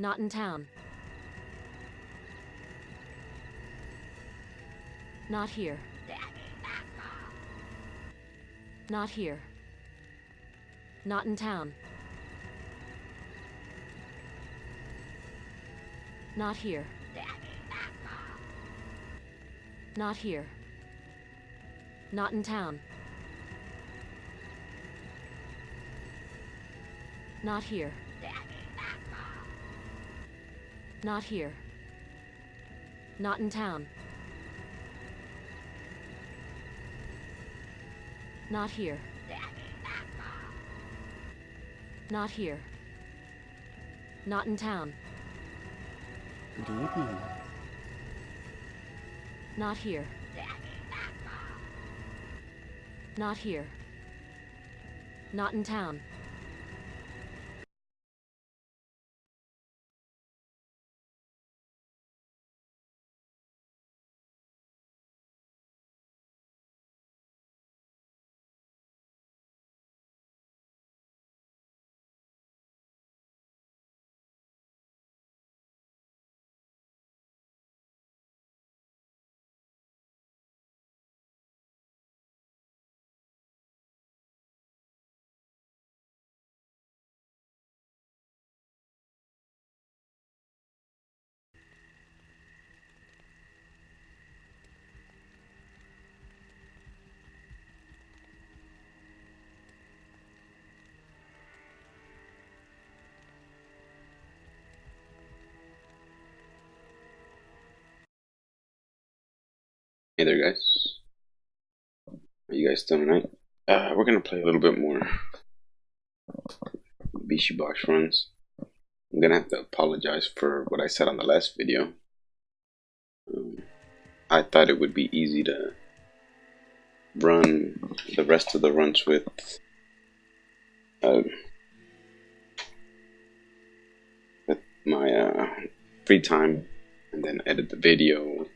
Not in town. Not here. Not here. Not in town. Not here. Not here. Not in town. Not here. Not here. Not in town. Not here. Not here. Not in town. Good evening. Not here. Not here. Not in town. Hey there, guys. How you guys doing tonight? We're gonna play a little bit more Bishi box runs. I'm gonna have to apologize for what I said on the last video. I thought it would be easy to run the rest of the runs with my free time, and then edit the video,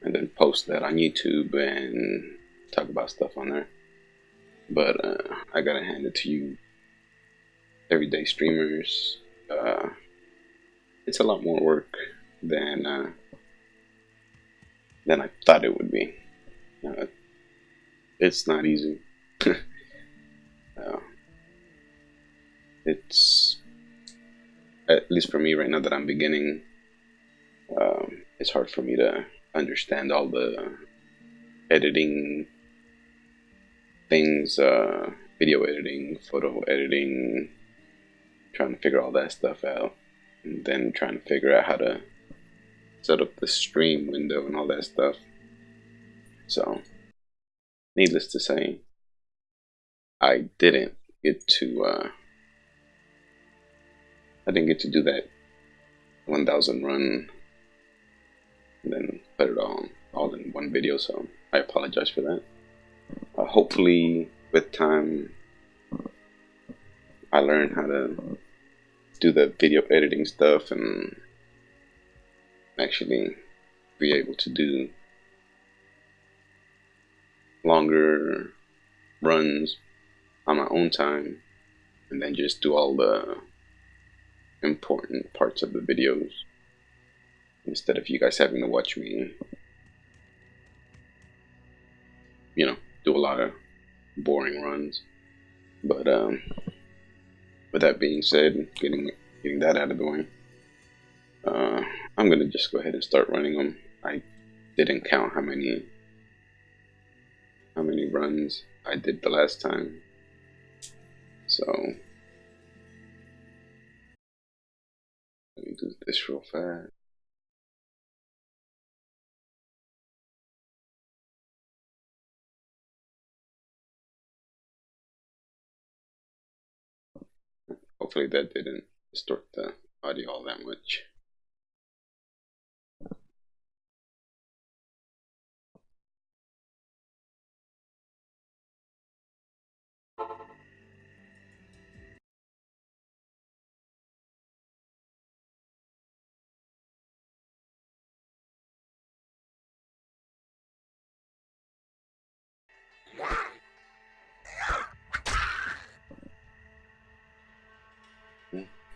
and then post that on YouTube and talk about stuff on there. But I gotta hand it to you, everyday streamers. It's a lot more work than I thought it would be. It's not easy. It's, at least for me right now that I'm beginning, it's hard for me to understand all the editing things, video editing, photo editing, trying to figure all that stuff out, and then trying to figure out how to set up the stream window and all that stuff. So, needless to say, I didn't get to do that 1000 run and then put it all in one video, so I apologize for that. Hopefully with time I learn how to do the video editing stuff and actually be able to do longer runs on my own time, and then just do all the important parts of the videos instead of you guys having to watch me, do a lot of boring runs. But with that being said, getting that out of the way, I'm gonna just go ahead and start running them. I didn't count how many runs I did the last time, so let me do this real fast. Hopefully that didn't distort the audio all that much.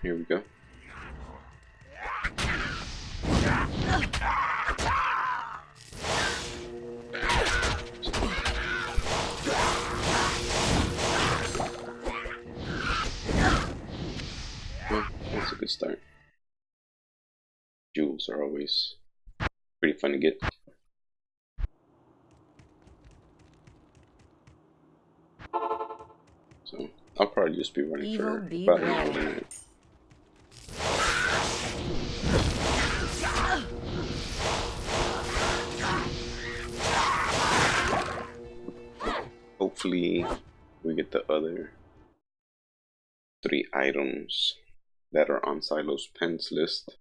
Here we go. items are always pretty fun to get. So I'll probably just be running Evil for be about an well. hour tonight. Hopefully we get the other 3 items that are on Silo's Pens list.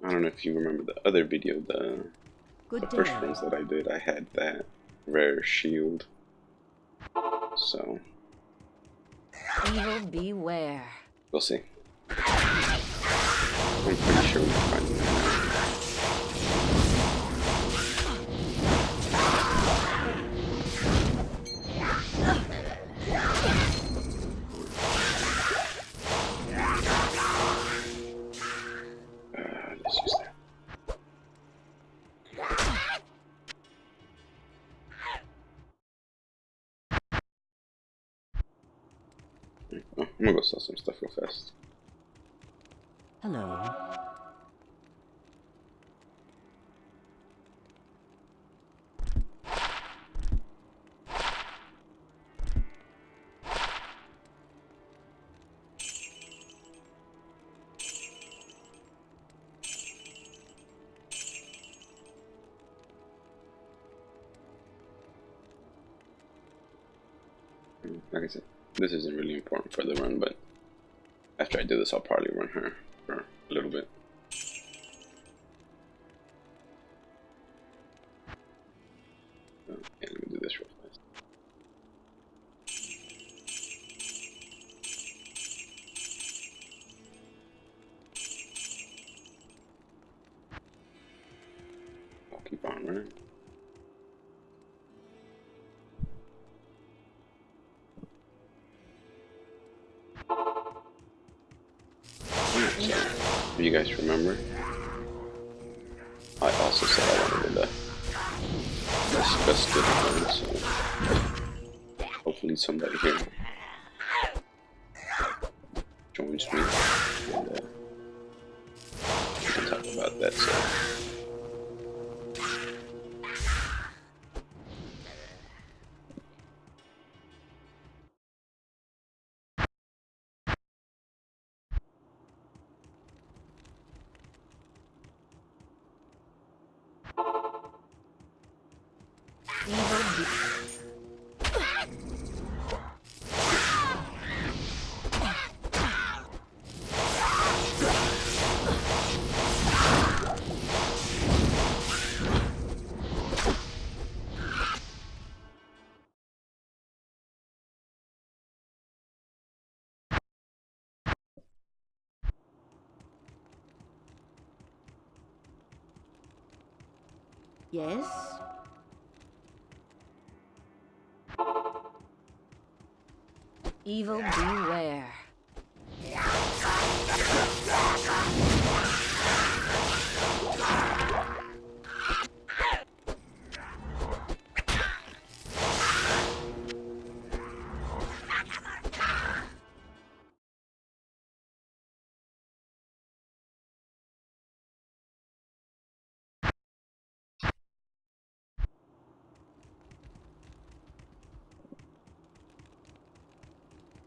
I don't know if you remember the other video, the Good first day. ones that I did, I had that rare shield. So Evil beware. we'll see. I'm pretty sure we can find them now. Let's use that. Oh, I'm gonna go sell some stuff real fast. Hello. Like I said, this isn't really important for the run, but after I do this, I'll probably run her for a little bit. Yeah, let me do this real fast. I'll keep on running. So, if you guys remember, I also said I wanted to discuss this one, so hopefully somebody here joins me and we can talk about that. So, Evil be Yes? evil beware.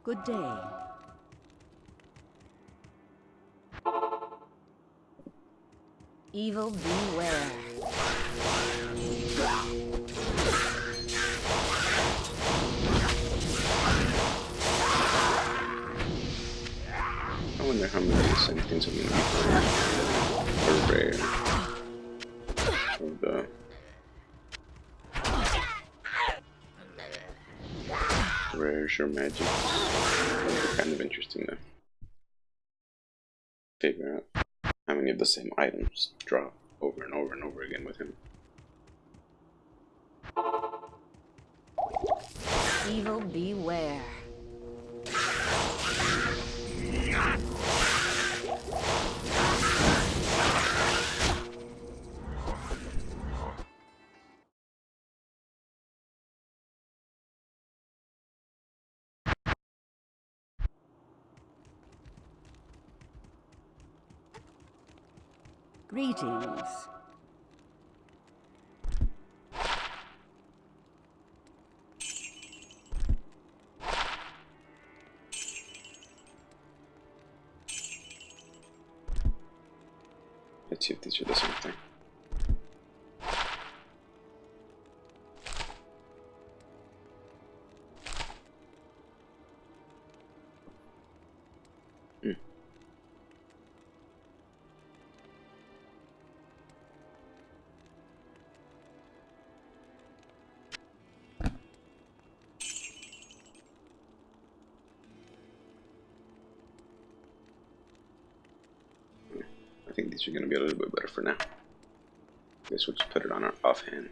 Good day. Evil beware. I wonder how many of the same things I'm gonna be finding for rare or the rares or magic. It'll be kind of interesting to figure out how many of the same items drop over and over and over again with him. Evil beware. Greetings. Let's see if these are the same thing. I think these are going to be a little bit better for now. I guess we'll just put it on our offhand.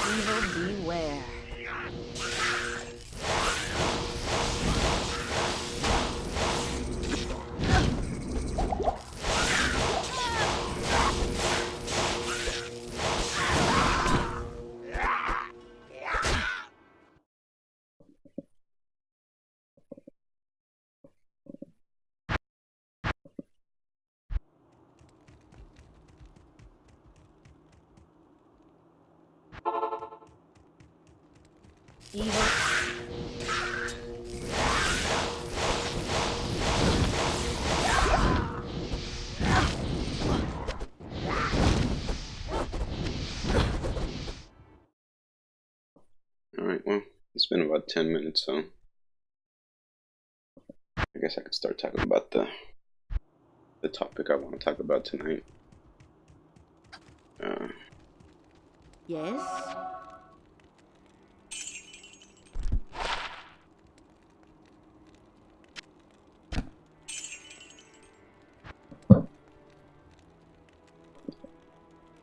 Evil beware. Evil. Alright, well, it's been about 10 minutes, so I guess I could start talking about the topic I want to talk about tonight. Yes?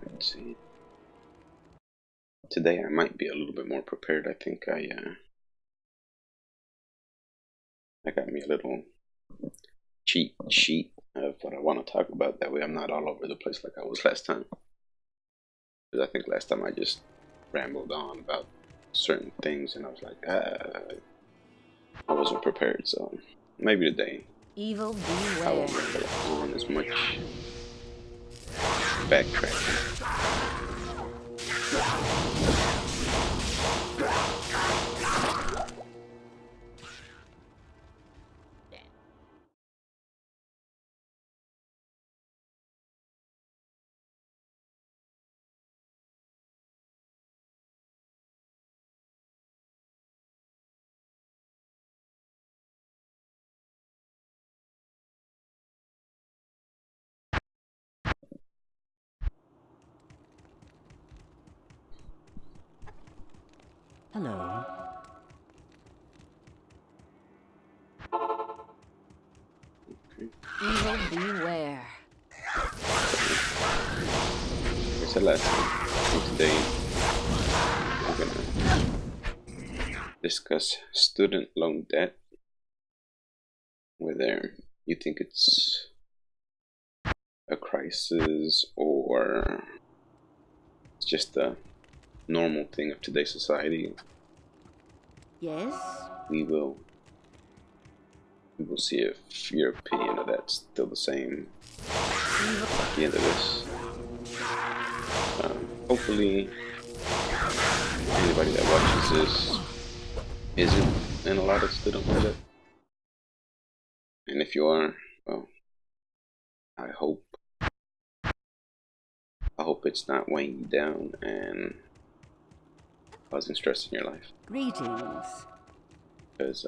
Let's see. Today I might be a little bit more prepared. I think I got me a little cheat sheet of what I want to talk about. That way I'm not all over the place like I was last time. Because I think last time I just rambled on about certain things and I was like, I wasn't prepared. So maybe today Evil I beware. won't ramble on as much backtracking. Hello. Evil beware. Like I said last time, so today we're gonna discuss student loan debt. Whether you think it's a crisis or it's just a normal thing of today's society, Yes? we will see if your opinion of that's still the same at the end of this. Hopefully anybody that watches this isn't in a lot of student loan debt. And if you are, well, I hope it's not weighing you down and causing stress in your life. Greetings. Because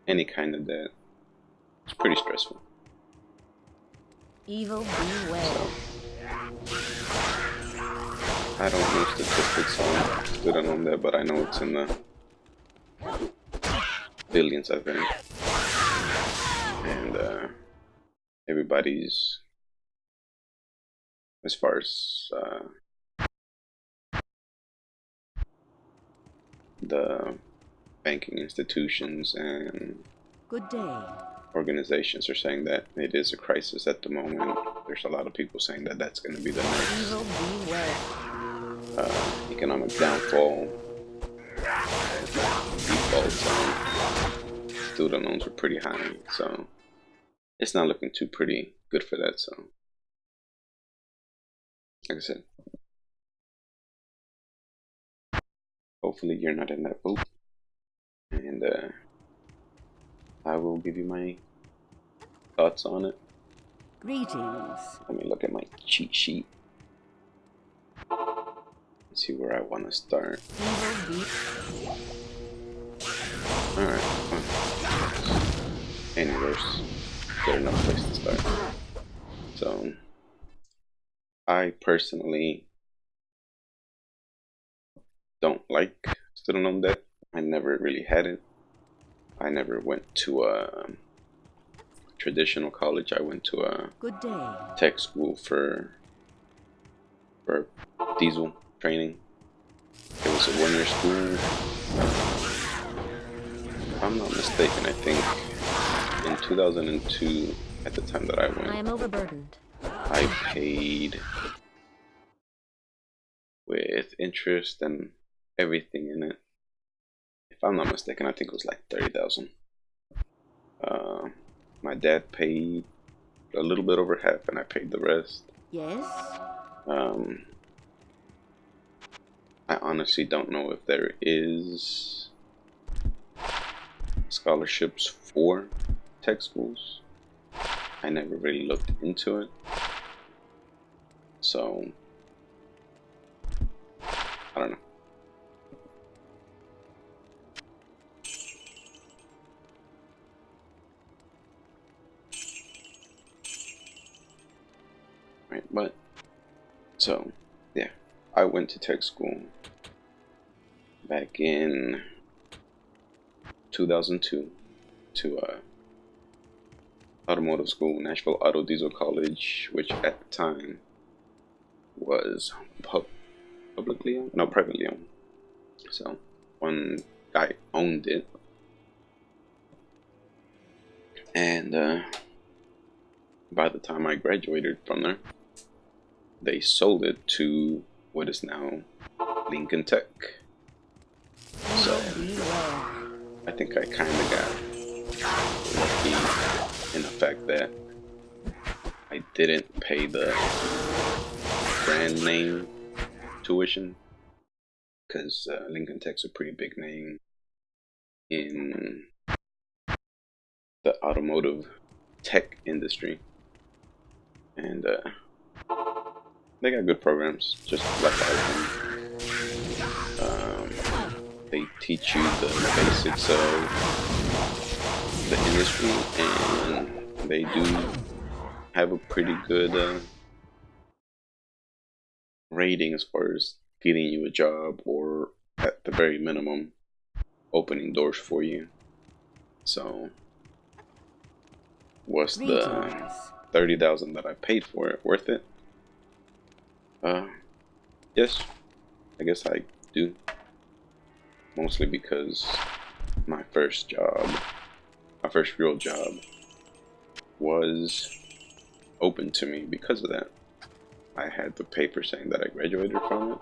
any kind of debt is pretty stressful. Evil beware. I don't know statistics on student loan debt, but I know it's in the billions, I think. And everybody's, as far as the banking institutions and Good day. organizations are saying that it is a crisis at the moment. There's a lot of people saying that that's going to be the next Evil beware. economic downfall. Defaults on student loans are pretty high, so it's not looking too pretty good for that. So, like I said, hopefully you're not in that boat, and I will give you my thoughts on it. Greetings. Let me look at my cheat sheet. See where I want to start. Evil be. Alright, well, anyways, there's no place to start. So, I personally don't like student loan debt. I never really had it. I never went to a traditional college. I went to a Good day. tech school for diesel training. It was a one-year school. If I'm not mistaken, I think in 2002, at the time that I I went, am overburdened. I paid with interest and everything in it. If I'm not mistaken, I think it was like 30,000. My dad paid a little bit over half, and I paid the rest. Yes. I honestly don't know if there is scholarships for tech schools. I never really looked into it. So, I don't know. Right, but, so, yeah. I went to tech school back in 2002 to automotive school, Nashville Auto Diesel College, which at the time was publicly owned? No, privately owned. So one guy owned it, and by the time I graduated from there, they sold it to what is now Lincoln Tech. So Beware. I think I kind of got lucky in the fact that I didn't pay the brand name tuition, because Lincoln Tech's a pretty big name in the automotive tech industry, and they got good programs, just like all they teach you the basics of the industry, and they do have a pretty good rating as far as getting you a job, or at the very minimum opening doors for you. So was the 30,000 that I paid for it worth it? Yes, I guess I do. Mostly because my first real job was open to me because of that. I had the paper saying that I graduated from it.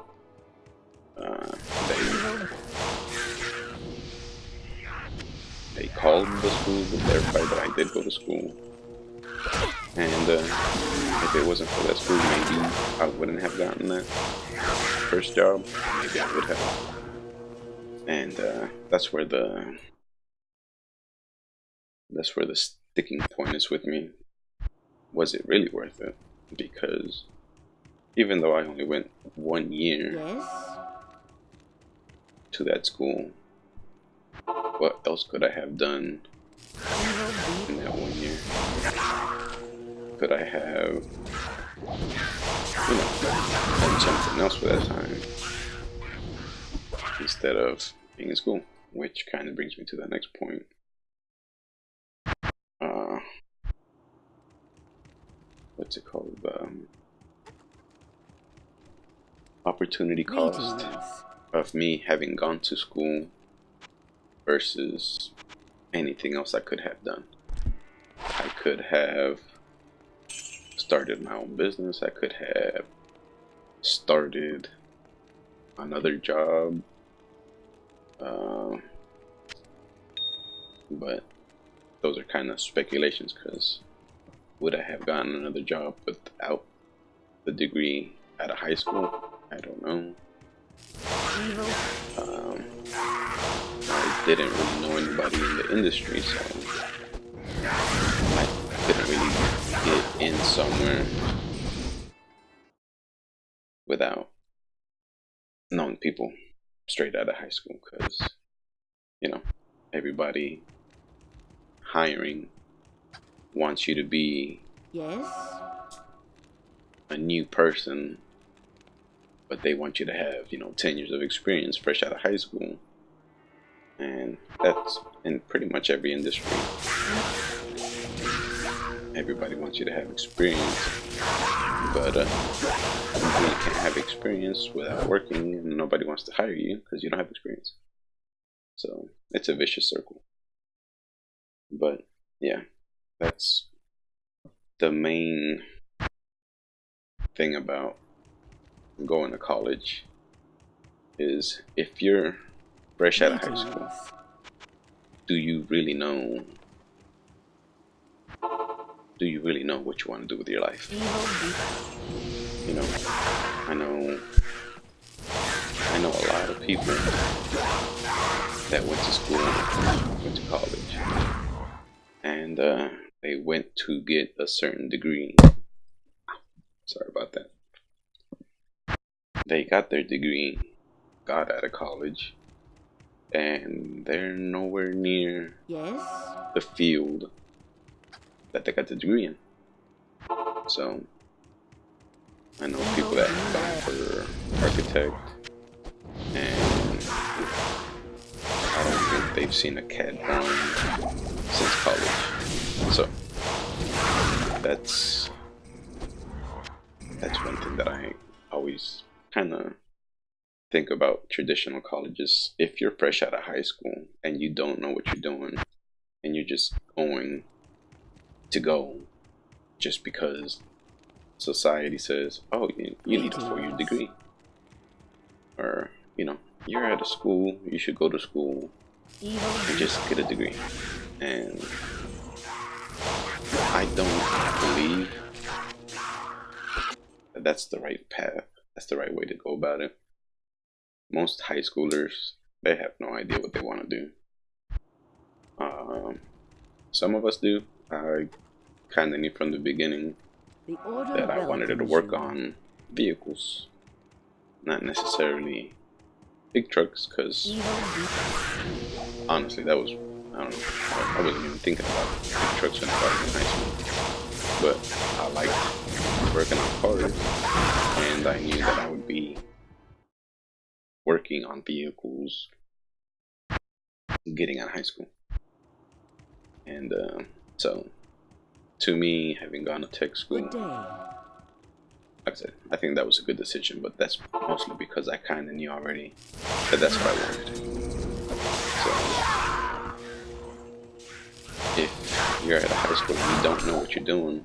They called the school to verify that I did go to school. And if it wasn't for that school, maybe I wouldn't have gotten that first job. Maybe I would have. And that's where the sticking point is with me. Was it really worth it? Because even though I only went 1 year, Yes. to that school. What else could I have done in that 1 year? Could I have, done something else for that time instead of being in school? Which kind of brings me to the next point. What's it called? Opportunity cost Greetings. of me having gone to school versus anything else I could have done. I could have started my own business. I could have started another job. But those are kind of speculations, because would I have gotten another job without the degree out of high school? I don't know. I didn't really know anybody in the industry, so I couldn't really get in somewhere without knowing people straight out of high school, because everybody hiring wants you to be Yes? a new person, but they want you to have 10 years of experience fresh out of high school. And that's in pretty much every industry. Everybody wants you to have experience, but you can't have experience without working, and nobody wants to hire you because you don't have experience. So it's a vicious circle. But yeah, that's the main thing about going to college, is if you're fresh out of high school, do you really know what you want to do with your life? I know a lot of people that went to school, went to college, and they went to get a certain degree. Sorry about that. They got their degree, got out of college, and they're nowhere near Yes? the field that they got the degree in. So I know people that have gone for architect, and I don't think they've seen a CAD drawing since college. So that's one thing that I always kind of think about traditional colleges. If you're fresh out of high school and you don't know what you're doing, and you're just going to go just because society says, oh, you need a 4-year degree, or you're at a school, you should go to school and just get a degree. And I don't believe that that's the right path, that's the right way to go about it. Most high schoolers, they have no idea what they want to do. Some of us do. I kind of knew from the beginning that I wanted to work on vehicles, not necessarily big trucks, because honestly, that was, I don't know, I wasn't even thinking about big trucks when I was in high school. But I liked working on cars, and I knew that I would be working on vehicles getting out of high school. And so to me, having gone to tech school, Good day. like I said, I think that was a good decision, but that's mostly because I kind of knew already that that's what I wanted. So if you're at a high school and you don't know what you're doing,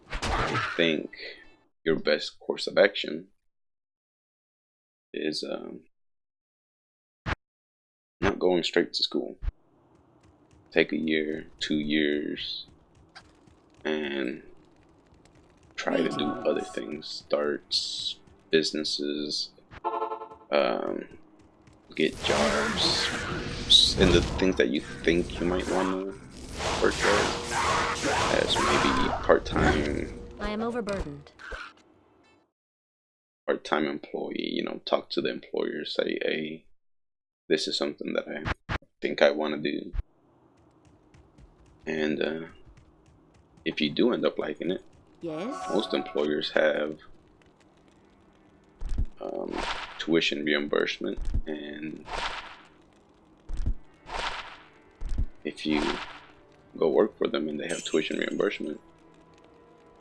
I think your best course of action is not going straight to school. Take a year, 2 years, and try to do other things. Start businesses, get jobs in the things that you think you might want to work at, as maybe part-time I am overburdened. part-time employee, you know, talk to the employer, say, hey, this is something that I think I want to do. And if you do end up liking it, Yes. most employers have tuition reimbursement, and if you go work for them and they have tuition reimbursement,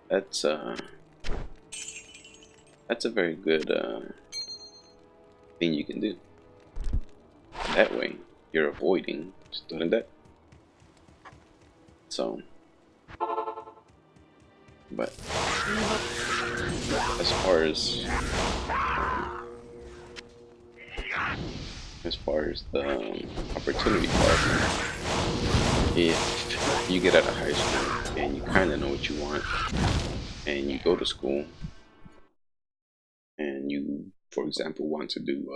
that's a very good thing you can do. That way, you're avoiding student debt. So, but as far as the opportunity cost, if you get out of high school and you kind of know what you want, and you go to school, and you, for example, want to do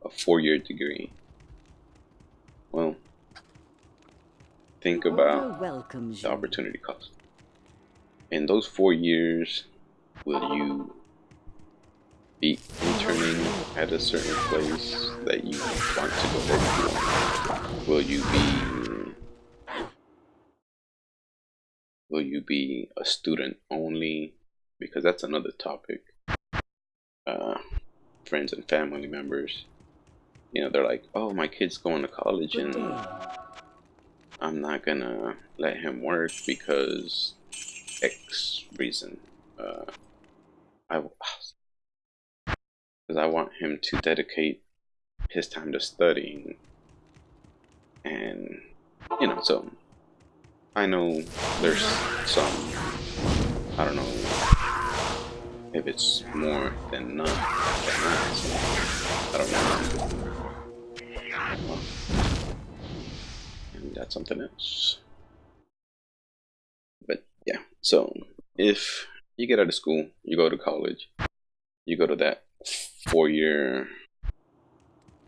a 4-year degree, well, think about Welcomes the you. opportunity cost. In those 4 years, will you be interning at a certain place that you want to go work for? Will you be a student only? Because that's another topic. Friends and family members, you know, they're like, oh, my kid's going to college Good and day. I'm not gonna let him work because X reason. Because I want him to dedicate his time to studying, and you know, so I know there's some, I don't know if it's more than not, I don't know. Well, maybe that's something else. But yeah, so if you get out of school, you go to college, you go to that 4-year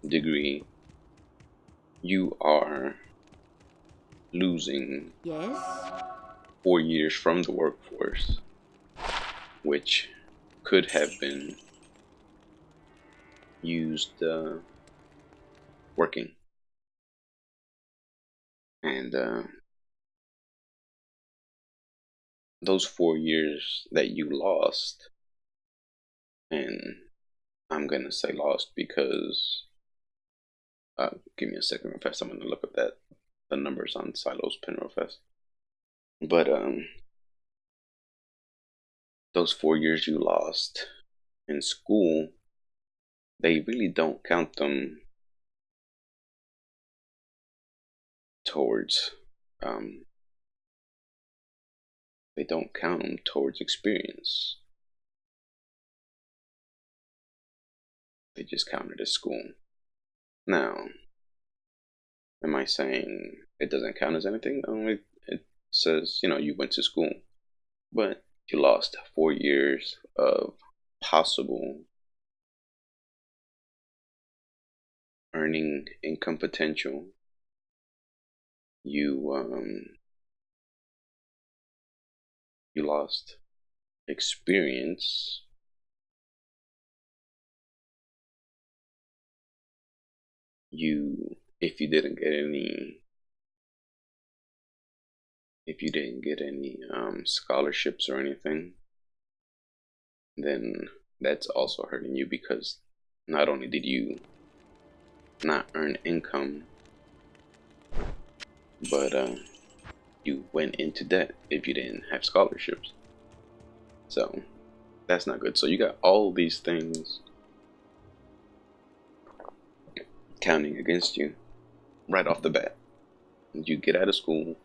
degree, you are losing Yes. 4 years from the workforce, which could have been used working. And those 4 years that you lost, and I'm gonna say lost because give me a second real fast. I'm gonna look up the numbers on Silo's pen real fast. But those 4 years you lost in school, they really don't count them towards they don't count them towards experience. They just count it as school. Now, am I saying it doesn't count as anything? No, it says, you know, you went to school, but you lost 4 years of possible earning income potential. You lost experience. If you didn't get any scholarships or anything, then that's also hurting you, because not only did you not earn income, but you went into debt if you didn't have scholarships. So that's not good. So you got all these things counting against you right off the bat. You get out of school,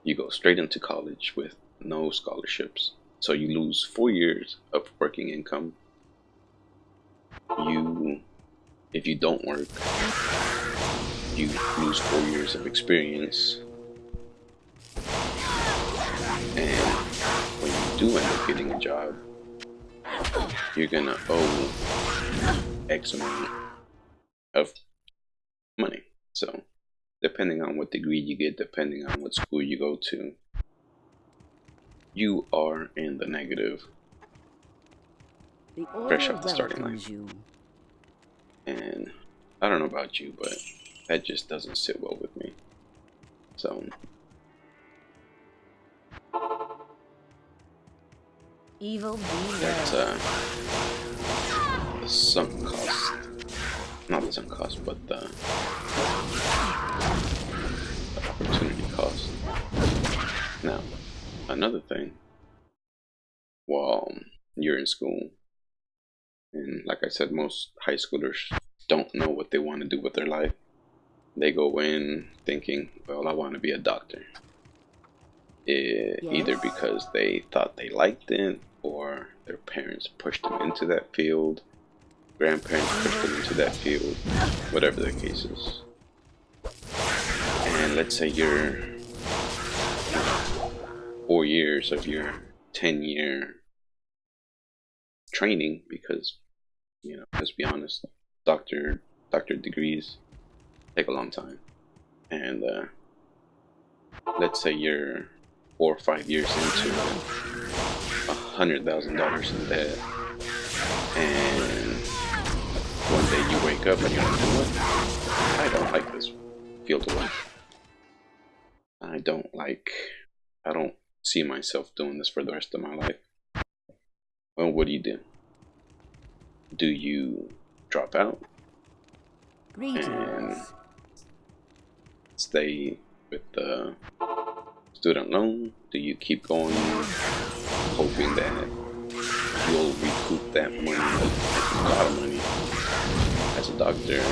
you go straight into college with no scholarships. So you lose 4 years of working income. If you don't work, you lose 4 years of experience. And when you do end up getting a job, you're gonna owe X amount of money. So depending on what degree you get, depending on what school you go to, you are in the negative, The fresh order off the starting line. welcomes you. And I don't know about you, but that just doesn't sit well with me. So Evil beware. that's the sunk cost. Not the sunk cost, but the opportunity cost. Now, another thing, while you're in school, and like I said, most high schoolers don't know what they want to do with their life. They go in thinking, well, I want to be a doctor. Either because they thought they liked it, or their parents pushed them into that field, grandparents pushed them into that field, whatever the case is. And let's say you're 4 years of your 10-year training, because, let's be honest, doctor degrees take a long time. And let's say you're 4 or 5 years into it, $100,000 in debt, and one day you wake up and you're like, what? I don't like this field of life. I don't see myself doing this for the rest of my life. Well, what do? Do you drop out and Greetings. stay with the student loan? Do you keep going, hoping that you'll recoup that money, a lot of money, as a doctor, a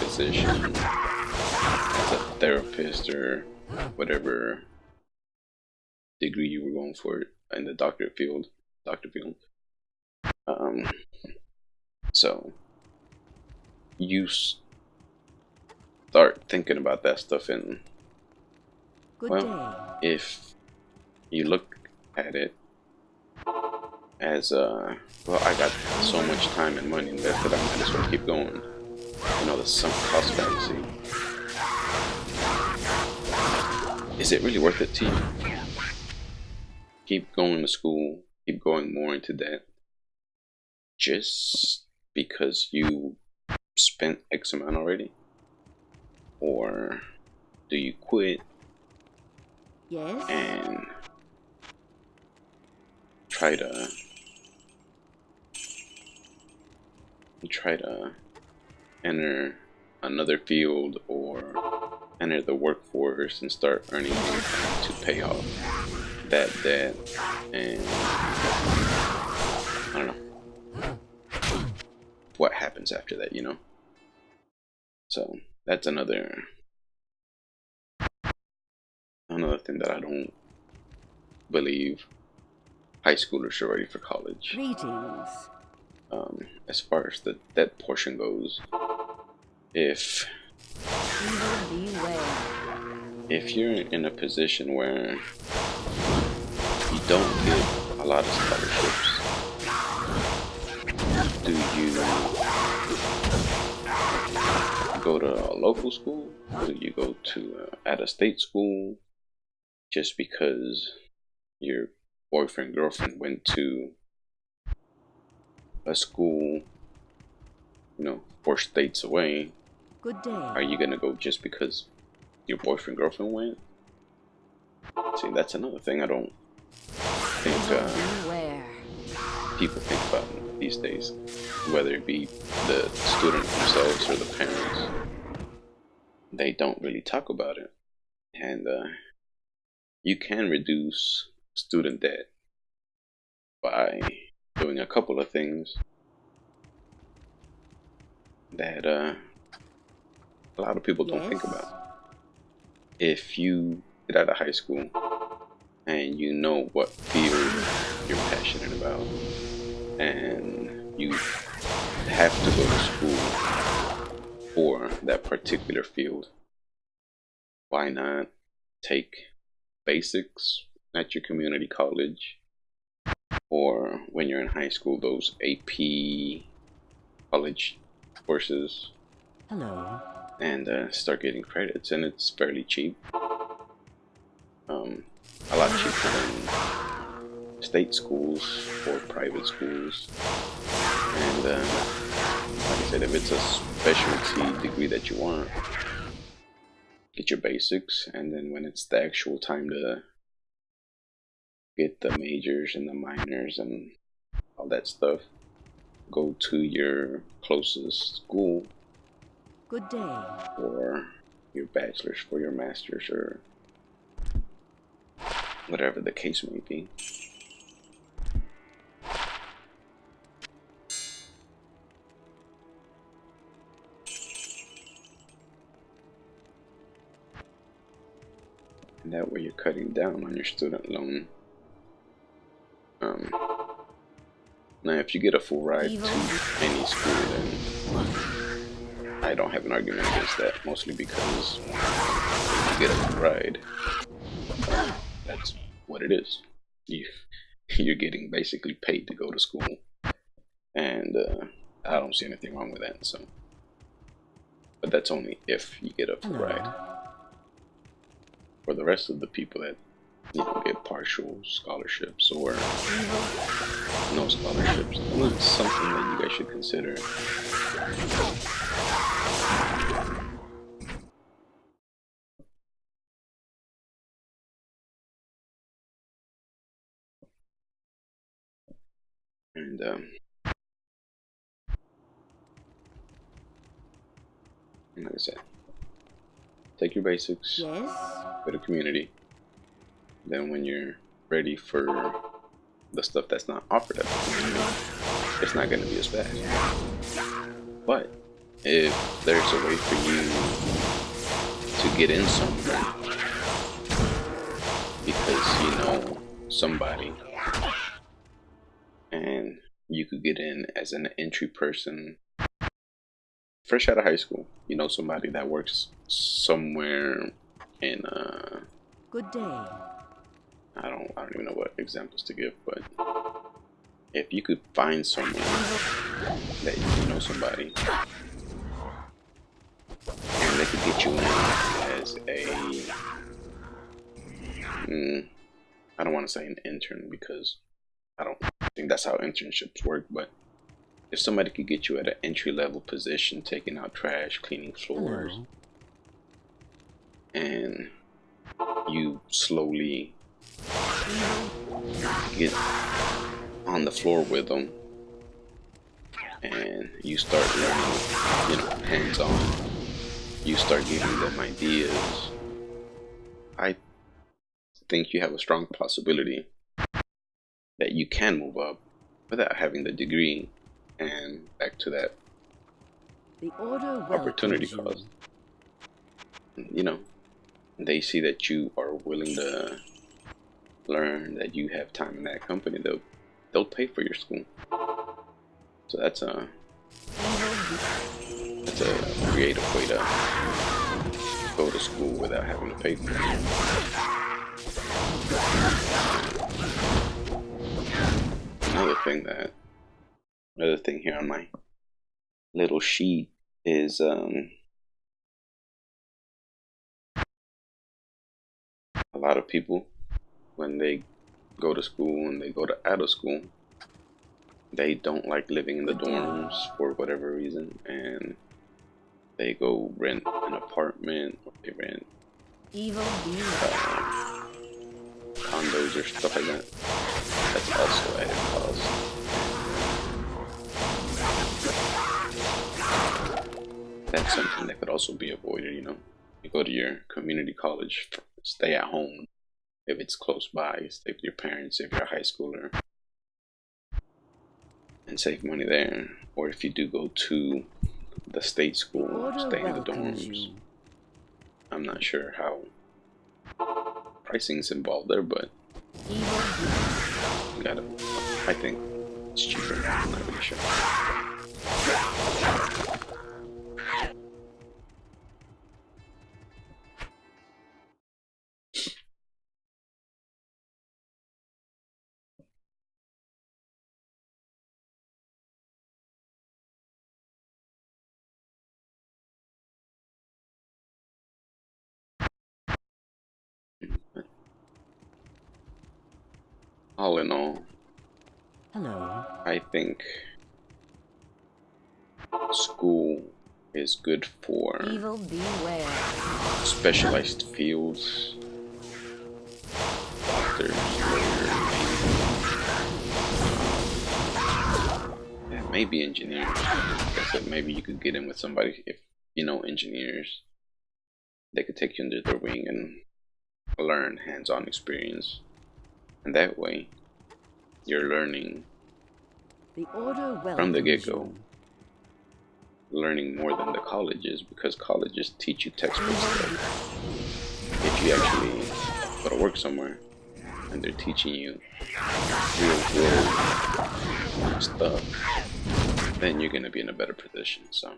physician, as a therapist, or whatever degree you were going for in the doctor field? So you start thinking about that stuff, and Good well, day. if you look at it as well, I got so much time and money invested, I might as well keep going. The sunk cost fallacy. Is it really worth it to you? Keep going to school, keep going more into debt, just because you spent X amount already? Or do you quit Yes. and try to enter another field, or enter the workforce and start earning income to pay off that debt? And I don't know what happens after that, So that's another thing that I don't believe high schoolers are ready for college. Greetings. As far as the debt portion goes, if Evil beware. you're in a position where you don't get a lot of scholarships, do you go to a local school? Do you go to out-of-state school just because your boyfriend, girlfriend went to a school, 4 states away? Good day. Are you gonna go just because your boyfriend, girlfriend went? See, that's another thing I don't think Beware. people think about these days, whether it be the student themselves or the parents. They don't really talk about it. And you can reduce student debt by doing a couple of things that a lot of people don't think about. If you get out of high school and you know what field you're passionate about, and you have to go to school for that particular field, why not take basics at your community college, or when you're in high school, those AP college courses, Hello. and start getting credits? And it's fairly cheap, a lot cheaper than state schools or private schools. And like I said, if it's a specialty degree that you want, get your basics, and then when it's the actual time to get the majors and the minors and all that stuff, go to your closest school Good day. for your bachelor's, for your master's, or whatever the case may be. And that way you're cutting down on your student loan. Now if you get a full ride to any school, then I don't have an argument against that, mostly because if you get a full ride, that's what it is. You're getting basically paid to go to school, and I don't see anything wrong with that. So, but that's only if you get a full ride. For the rest of the people that get partial scholarships or no scholarships, it's something that you guys should consider. And like I said, take your basics, Yes? go to community. Then when you're ready for the stuff that's not offered at the community, it's not going to be as bad. But if there's a way for you to get in somewhere because you know somebody, and you could get in as an entry person fresh out of high school, you know somebody that works somewhere in Good day. I don't even know what examples to give, but if you could find someone that you know somebody and they could get you in as a I don't want to say an intern because I don't think that's how internships work, but if somebody could get you at an entry-level position, taking out trash, cleaning floors, and you slowly get on the floor with them, and you start learning, hands-on, you start giving them ideas, I think you have a strong possibility that you can move up without having the degree. And back to that The order opportunity welcomes you. cost. They see that you are willing to learn, that you have time in that company, they'll pay for your school. So that's a creative way to go to school without having to pay for it. Another thing here on my little sheet is a lot of people, when they go to school and they go to out of school, they don't like living in the dorms for whatever reason, and they go rent an apartment, or they rent condos or stuff like that. That's also added cost. That's something that could also be avoided. You go to your community college, stay at home if it's close by, stay with your parents if you're a high schooler, and save money there. Or if you do go to the state school, stay in the dorms. I'm not sure how pricing's involved there, but I think it's cheaper. I'm not really sure. all in all, Hello. I think school is good for Evil beware. specialized fields, doctors, lawyers, and maybe engineers. Like I said, maybe you could get in with somebody if you know engineers. They could take you under their wing and learn hands-on experience, and that way you're learning The Order from the welcomes get-go, you. learning more than the colleges, because colleges teach you textbook Evil stuff. If you actually go to work somewhere and they're teaching you real world stuff, then you're gonna be in a better position. So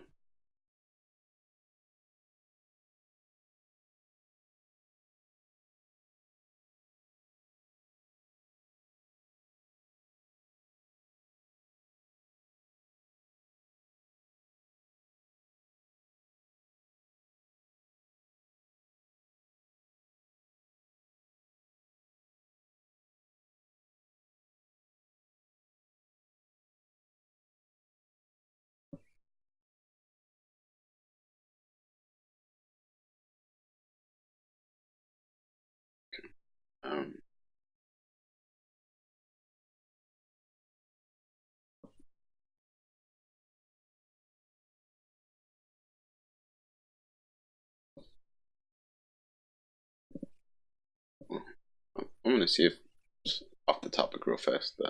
um, I'm gonna see if, off the topic real fast,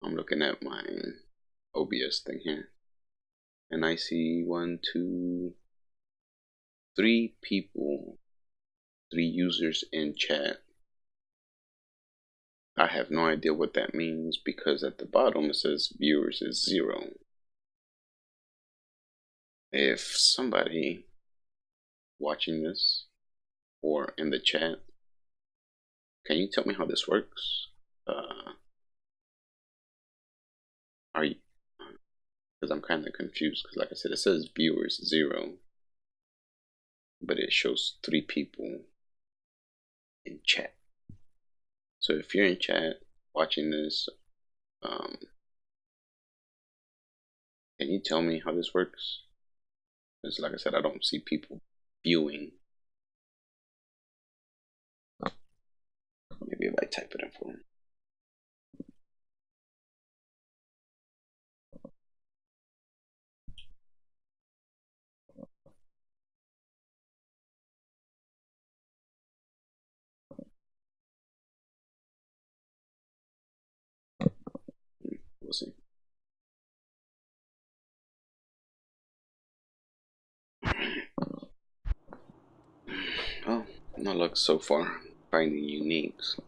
I'm looking at my OBS thing here, and I see 1, 2, 3 people, 3 users in chat. I have no idea what that means because at the bottom it says viewers is 0. If somebody watching this or in the chat, can you tell me how this works? Are you? Because I'm kind of confused. Because like I said, it says viewers 0, but it shows 3 people in chat. So if you're in chat watching this, can you tell me how this works? Because like I said, I don't see people viewing. Maybe if I type it in for them. We'll see. Well, no luck so far finding uniques.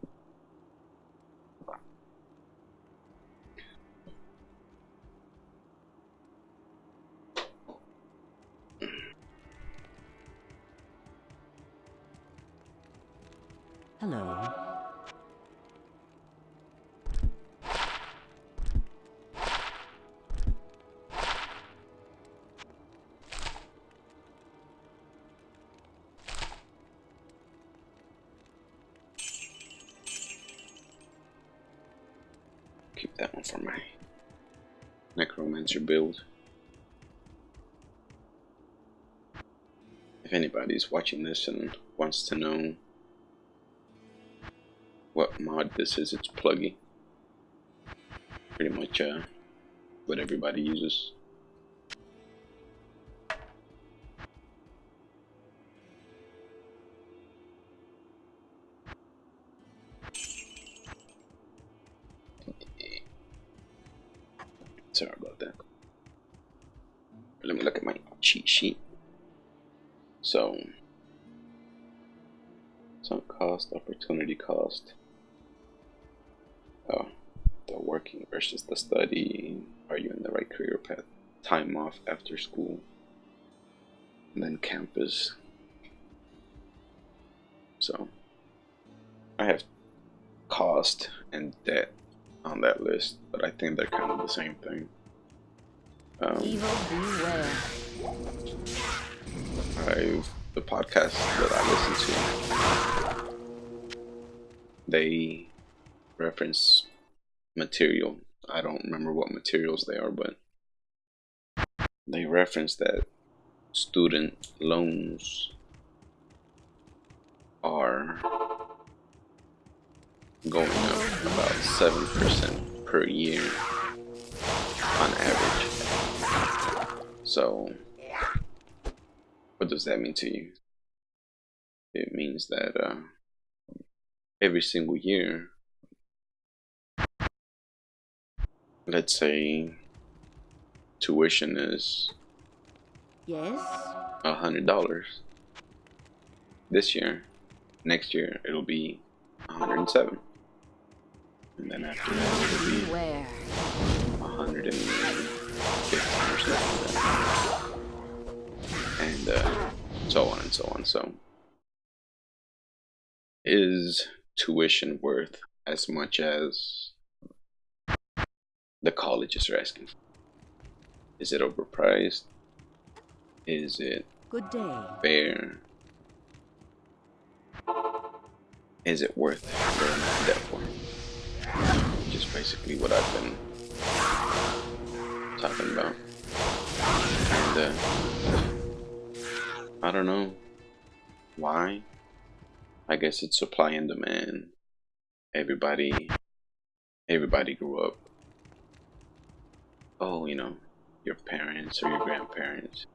Hello. Keep that one for my necromancer build. If anybody's watching this and wants to know what mod this is, it's Pluggy. Pretty much what everybody uses. Sorry about that. Let me look at my cheat sheet. So, sunk cost, opportunity cost. Oh, the working versus the study. Are you in the right career path? Time off after school. And then campus. So, I have cost and debt on that list, but I think they're kind of the same thing. Evil beware. The podcast that I listen to, they reference material. I don't remember what materials they are, but they reference that student loans are going up about 7% per year on average. So, what does that mean to you? It means that every single year, let's say tuition is Yes? $100 this year. Next year it'll be 107, and then after that it'll be Beware. 115 or something like that, and so on and so on. So, is tuition worth as much as the colleges are asking for? Is it overpriced? Is it Good day. fair? Is it worth going into debt for? Which is basically what I've been talking about. And I don't know why. I guess it's supply and demand. Everybody grew up. Oh, you know, your parents or your grandparents.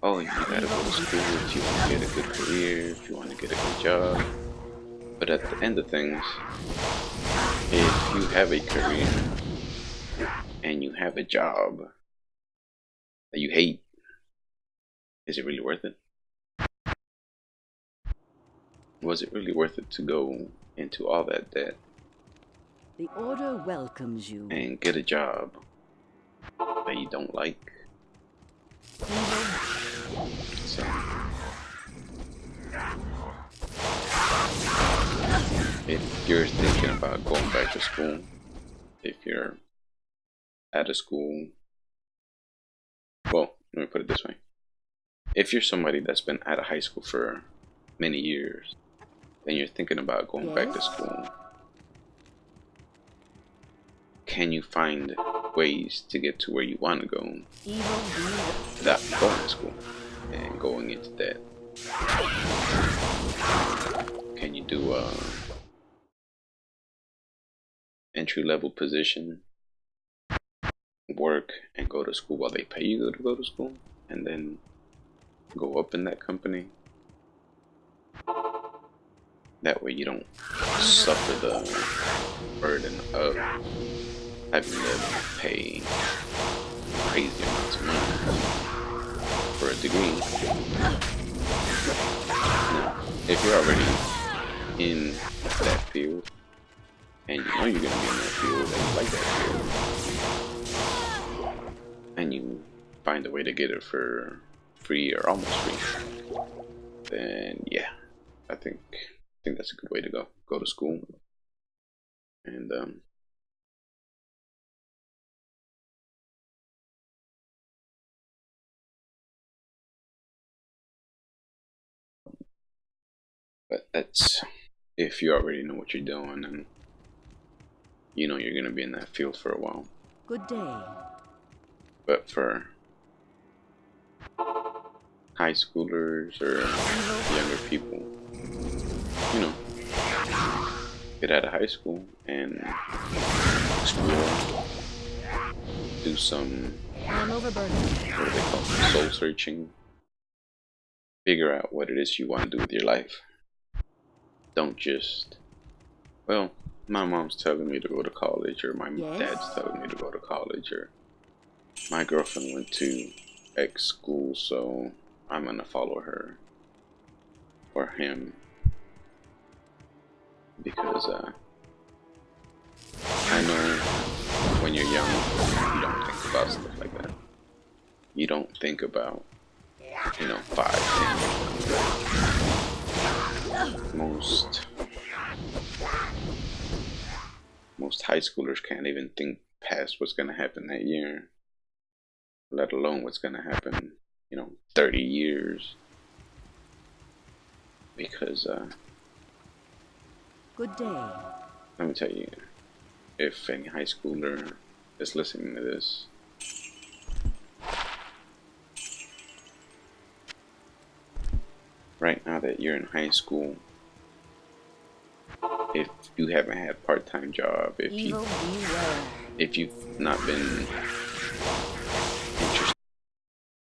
Oh, you gotta go to school if you want to get a good career, if you want to get a good job. But at the end of things, if you have a career and you have a job that you hate, is it really worth it? Was it really worth it to go into all that debt The Order welcomes you. and get a job that you don't like? So, if you're thinking about going back to school, if you're at a school, well, let me put it this way. If you're somebody that's been out of high school for many years, and you're thinking about going back to school, can you find ways to get to where you want to go without going to school and going into debt? Can you do a entry-level position, work and go to school while they pay you to go to school, and then go up in that company? That way you don't suffer the burden of having to pay crazy amounts of money for a degree. Now, if you're already in that field, and you know you're going to be in that field, and you like that field, and you find a way to get it for free or almost free, then yeah, I think that's a good way to go. Go to school, and but that's if you already know what you're doing and you know you're gonna be in that field for a while. Good day. But for high schoolers or younger people, you know, get out of high school and explore, do some, I'm overburdened. what do they call it, soul searching, figure out what it is you want to do with your life. Don't just, well, my mom's telling me to go to college, or my dad's telling me to go to college, or my girlfriend went to X school, so I'm gonna follow her or him, because I know when you're young, you don't think about stuff like that. You don't think about, you know, 5, 10 most high schoolers can't even think past what's gonna happen that year, let alone what's gonna happen, you know, 30 years. Because Good day. let me tell you, if any high schooler is listening to this, right now that you're in high school, if you haven't had a part-time job, Evil beware. if you've not been